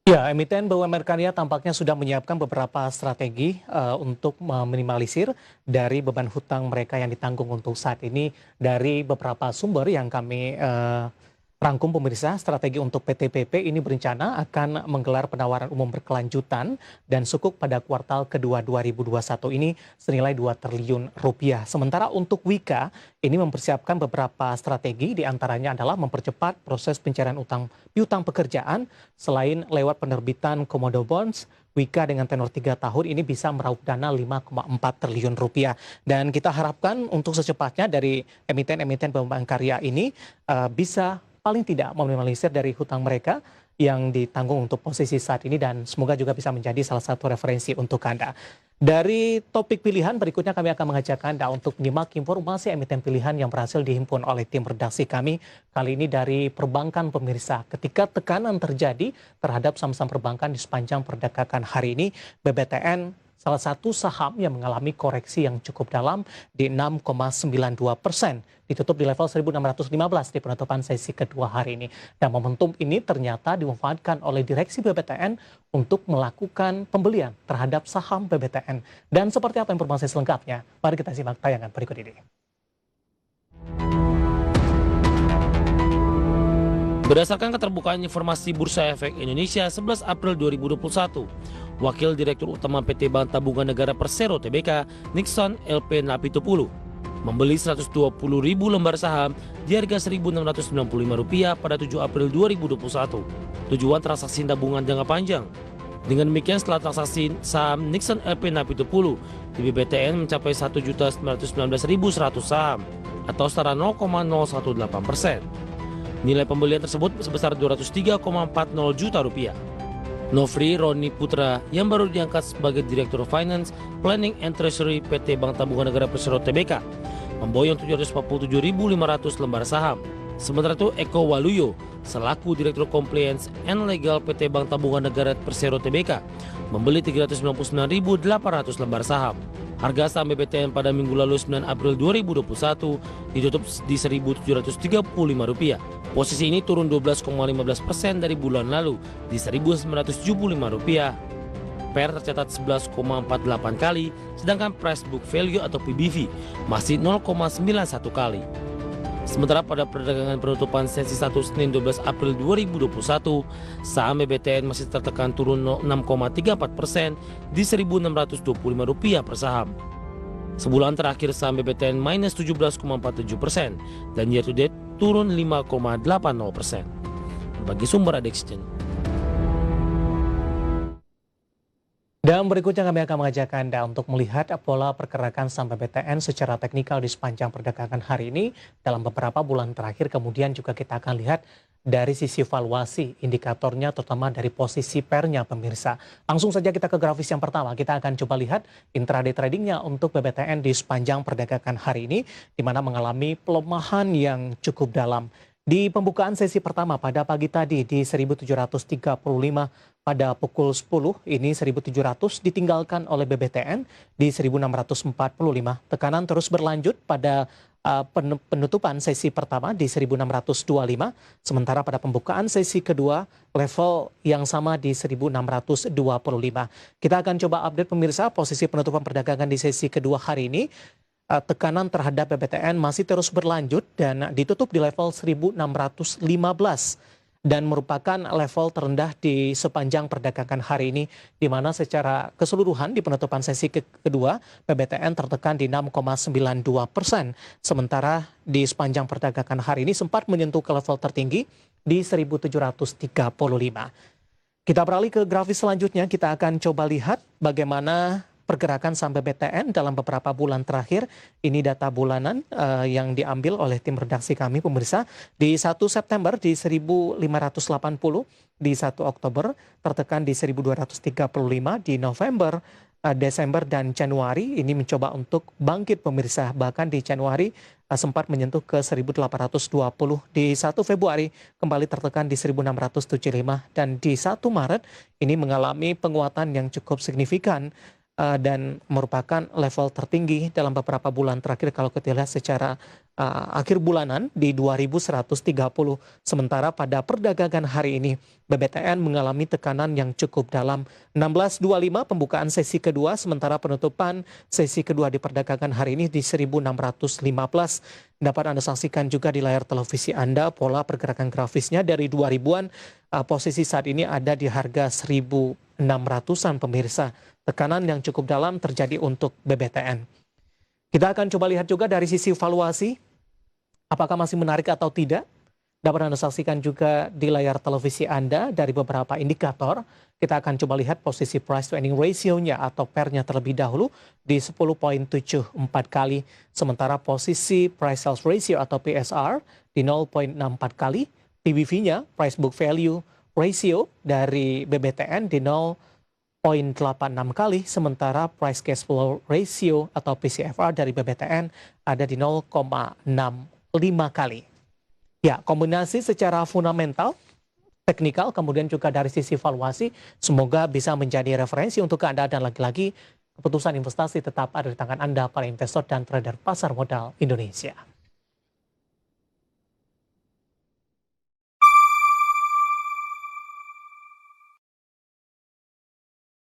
Ya, emiten BUMN Karya tampaknya sudah menyiapkan beberapa strategi untuk meminimalisir dari beban hutang mereka yang ditanggung untuk saat ini dari beberapa sumber yang kami rangkum pemirsa. Strategi untuk PTPP ini berencana akan menggelar penawaran umum berkelanjutan dan sukuk pada kuartal kedua 2021 ini senilai 2 triliun rupiah. Sementara untuk Wika ini mempersiapkan beberapa strategi, diantaranya adalah mempercepat proses pencairan piutang pekerjaan. Selain lewat penerbitan Komodo Bonds, Wika dengan tenor 3 tahun ini bisa meraup dana 5,4 triliun rupiah. Dan kita harapkan untuk secepatnya dari emiten-emiten BUMN Karya ini bisa paling tidak meminimalisir dari hutang mereka yang ditanggung untuk posisi saat ini, dan semoga juga bisa menjadi salah satu referensi untuk Anda. Dari topik pilihan berikutnya kami akan mengajak Anda untuk menyimak informasi emiten pilihan yang berhasil dihimpun oleh tim redaksi kami. Kali ini dari perbankan pemirsa. Ketika tekanan terjadi terhadap saham-saham perbankan di sepanjang perdagangan hari ini, BBTN salah satu saham yang mengalami koreksi yang cukup dalam di 6,92%. Ditutup di level 1.615 di penutupan sesi kedua hari ini. Dan momentum ini ternyata dimanfaatkan oleh direksi BBTN untuk melakukan pembelian terhadap saham BBTN. Dan seperti apa informasi selengkapnya? Mari kita simak tayangan berikut ini. Berdasarkan keterbukaan informasi Bursa Efek Indonesia 11 April 2021, Wakil Direktur Utama PT Bank Tabungan Negara Persero Tbk, Nixon LP Napitupulu, membeli 120.000 lembar saham di harga Rp1.695 pada 7 April 2021. Tujuan transaksi tabungan jangka panjang. Dengan demikian, setelah transaksi saham Nixon LP Napitupulu di BBTN mencapai 1.919.100 saham atau setara 0,018%. Nilai pembelian tersebut sebesar Rp203,40 juta. Nofri Roni Putra yang baru diangkat sebagai Direktur Finance, Planning and Treasury PT Bank Tabungan Negara Persero Tbk memboyong 747.500 lembar saham. Sementara itu Eko Waluyo selaku Direktur Compliance and Legal PT Bank Tabungan Negara Persero Tbk membeli 399.800 lembar saham. Harga saham BBTN pada minggu lalu 9 April 2021 ditutup di Rp1.735. Posisi ini turun 12,15% dari bulan lalu di Rp1.975. PER tercatat 11,48 kali, sedangkan price book value atau PBV masih 0,91 kali. Sementara pada perdagangan penutupan sesi 1 Senin 12 April 2021, saham BBTN masih tertekan turun 6,34% di Rp1.625 per saham. Sebulan terakhir saham BBTN minus 17,47% dan year to date turun 5,80%. Bagi sumber Adexchange. Dan berikutnya kami akan mengajak Anda untuk melihat pola pergerakan saham BBTN secara teknikal di sepanjang perdagangan hari ini dalam beberapa bulan terakhir. Kemudian juga kita akan lihat dari sisi valuasi indikatornya, terutama dari posisi pernya pemirsa. Langsung saja kita ke grafis yang pertama. Kita akan coba lihat intraday tradingnya untuk BBTN di sepanjang perdagangan hari ini, di mana mengalami pelemahan yang cukup dalam. Di pembukaan sesi pertama pada pagi tadi di 1.735 pada pukul 10, ini 1.700 ditinggalkan oleh BBTN di 1.645. Tekanan terus berlanjut pada penutupan sesi pertama di 1.625, sementara pada pembukaan sesi kedua level yang sama di 1.625. Kita akan coba update pemirsa posisi penutupan perdagangan di sesi kedua hari ini. Tekanan terhadap BBTN masih terus berlanjut dan ditutup di level 1.615 dan merupakan level terendah di sepanjang perdagangan hari ini, di mana secara keseluruhan di penutupan sesi kedua BBTN tertekan di 6,92%, sementara di sepanjang perdagangan hari ini sempat menyentuh ke level tertinggi di 1.735. Kita beralih ke grafis selanjutnya, kita akan coba lihat bagaimana pergerakan saham BBTN dalam beberapa bulan terakhir. Ini data bulanan yang diambil oleh tim redaksi kami pemirsa. Di 1 September di 1.580, di 1 Oktober tertekan di 1.235, di November, Desember dan Januari ini mencoba untuk bangkit pemirsa. Bahkan di Januari sempat menyentuh ke 1.820, di 1 Februari kembali tertekan di 1.675 dan di 1 Maret ini mengalami penguatan yang cukup signifikan dan merupakan level tertinggi dalam beberapa bulan terakhir kalau kita lihat secara akhir bulanan di 2130. Sementara pada perdagangan hari ini BBTN mengalami tekanan yang cukup dalam 16.25 pembukaan sesi kedua, sementara penutupan sesi kedua di perdagangan hari ini di 1615. Dapat Anda saksikan juga di layar televisi Anda pola pergerakan grafisnya dari 2000-an, posisi saat ini ada di harga 1600-an pemirsa. Tekanan yang cukup dalam terjadi untuk BBTN. Kita akan coba lihat juga dari sisi valuasi, apakah masih menarik atau tidak. Dapat Anda saksikan juga di layar televisi Anda dari beberapa indikator. Kita akan coba lihat posisi price to earning ratio-nya atau PER-nya terlebih dahulu di 10.74 kali. Sementara posisi price sales ratio atau PSR di 0.64 kali. PBV-nya, price book value ratio dari BBTN di 0.86 kali, sementara price cash flow ratio atau PCFR dari BBTN ada di 0,65 kali. Ya, kombinasi secara fundamental, teknikal, kemudian juga dari sisi valuasi, semoga bisa menjadi referensi untuk Anda dan lagi-lagi keputusan investasi tetap ada di tangan Anda para investor dan trader pasar modal Indonesia.